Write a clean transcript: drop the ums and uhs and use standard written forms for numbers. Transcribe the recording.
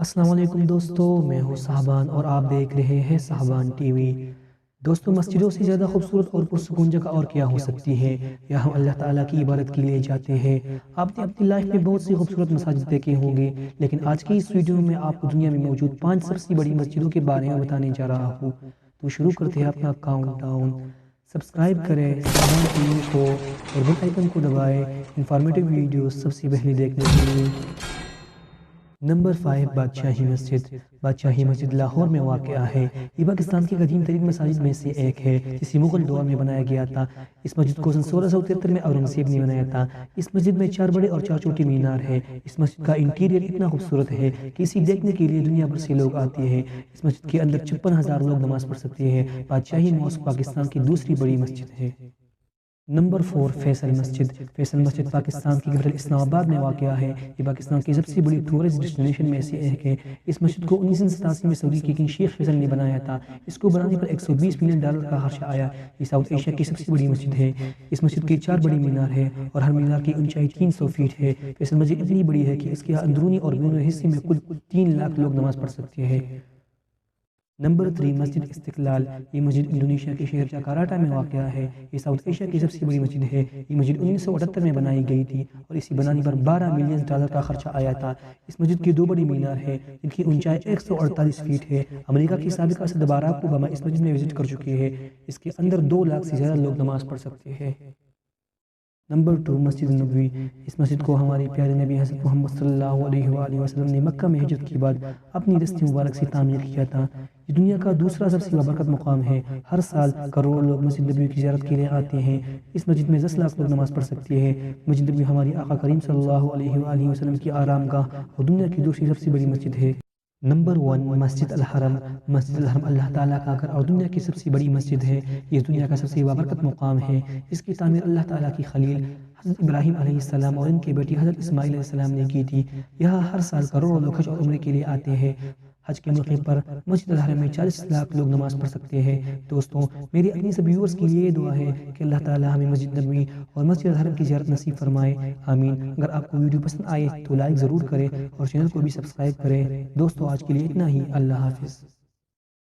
السلام علیکم دوستو، میں ہوں صاحبان اور آپ دیکھ رہے ہیں صاحبان ٹی وی۔ دوستو، مسجدوں سے زیادہ خوبصورت اور پرسکون جگہ اور کیا ہو سکتی ہے؟ یا ہم اللہ تعالیٰ کی عبادت کے لیے جاتے ہیں۔ آپ نے اپنی لائف میں بہت سی خوبصورت مساجد دیکھے ہوں گے، لیکن آج کی اس ویڈیو میں آپ کو دنیا میں موجود 5 سب سے بڑی مسجدوں کے بارے میں بتانے جا رہا ہوں۔ تو شروع کرتے ہیں اپنا کاؤنٹ ڈاؤن۔ سبسکرائب کریں صاحبان ٹی وی کو اور بیل آئیکن کو دبائیں انفارمیٹیو ویڈیوز سب سے پہلے دیکھنے کے لیے۔ نمبر 5، بادشاہی مسجد۔ بادشاہی مسجد لاہور میں واقع ہے۔ یہ پاکستان کی قدیم ترین مساجد میں سے ایک ہے، جسے مغل دور میں بنایا گیا تھا۔ اس مسجد کو سن 1673 میں اورنگزیب نے بنایا تھا۔ اس مسجد میں 4 بڑے اور 4 چھوٹے مینار ہیں۔ اس مسجد کا انٹیریئر اتنا خوبصورت ہے کہ اسے دیکھنے کے لیے دنیا بھر سے لوگ آتے ہیں۔ اس مسجد کے اندر 56,000 لوگ نماز پڑھ سکتے ہیں۔ بادشاہی ماسک پاکستان کی دوسری بڑی مسجد ہے۔ نمبر 4، فیصل مسجد۔ فیصل مسجد پاکستان کی کیپٹل اسلام آباد میں واقع ہے۔ یہ پاکستان کی سب سے بڑی ٹورسٹ ڈیسٹینیشن میں سے ایک ہے۔ اس مسجد کو 1987 میں سعودی کے کنگ شیخ فیصل نے بنایا تھا۔ اس کو بنانے پر $120 ملین کا خرچہ آیا۔ یہ ساؤتھ ایشیا کی سب سے بڑی مسجد ہے۔ اس مسجد کے 4 بڑی مینار ہیں اور ہر مینار کی اونچائی 300 فیٹ ہے۔ فیصل مسجد اتنی بڑی ہے کہ اس کے اندرونی اور بیرونی حصے میں کل 3 لاکھ لوگ نماز پڑھ سکتے ہیں۔ نمبر 3، مسجد استقلال۔ یہ مسجد انڈونیشیا کے شہر جکارٹا میں واقع ہے۔ یہ ساؤتھ ایشیا کی سب سے بڑی مسجد ہے۔ یہ مسجد 1978 میں بنائی گئی تھی اور اسے بنانے پر $12 ملین کا خرچہ آیا تھا۔ اس مسجد کے 2 بڑی مینار ہیں جن کی اونچائی 148 فیٹ ہے۔ امریکہ کے سابق صدر باراک اوباما اس مسجد میں وزٹ کر چکے ہیں۔ اس کے اندر 2 لاکھ سے زیادہ لوگ نماز پڑھ سکتے ہیں۔ نمبر 2، مسجد نبوی۔ اس مسجد کو ہمارے پیارے نبی حضرت محمد صلی اللہ علیہ وآلہ وسلم نے مکہ میں ہجرت کے بعد اپنی دست مبارک سے تعمیر کیا تھا۔ یہ دنیا کا دوسرا سب سے بابرکت مقام ہے۔ ہر سال کروڑوں لوگ مسجد نبوی کی زیارت کے لیے آتے ہیں۔ اس مسجد میں 10 لاکھ لوگ نماز پڑھ سکتے ہیں۔ مسجد نبوی ہماری آقا کریم صلی اللہ علیہ وآلہ وسلم کی آرام گاہ اور دنیا کی دوسری سب سے بڑی مسجد ہے۔ نمبر 1، مسجد الحرم۔ مسجد الحرم اللہ تعالیٰ کا گھر اور دنیا کی سب سے بڑی مسجد ہے۔ یہ دنیا کا سب سے بابرکت مقام ہے۔ اس کی تعمیر اللہ تعالیٰ کی خلیل حضرت ابراہیم علیہ السلام اور ان کے بیٹی حضرت اسماعیل علیہ السلام نے کی تھی۔ یہاں ہر سال کروڑوں لوگ حج اور عمرے کے لیے آتے ہیں۔ حج کے موقع پر مسجد الحرم میں 40 لاکھ لوگ نماز پڑھ سکتے ہیں۔ دوستوں، میری اپنی سب ویورز کے لیے یہ دعا ہے کہ اللہ تعالیٰ ہمیں مسجد نبوی اور مسجد الحرم کی زیارت نصیب فرمائے، آمین۔ اگر آپ کو ویڈیو پسند آئے تو لائک ضرور کریں اور چینل کو بھی سبسکرائب کریں۔ دوستوں، آج کے لیے اتنا ہی۔ اللہ حافظ۔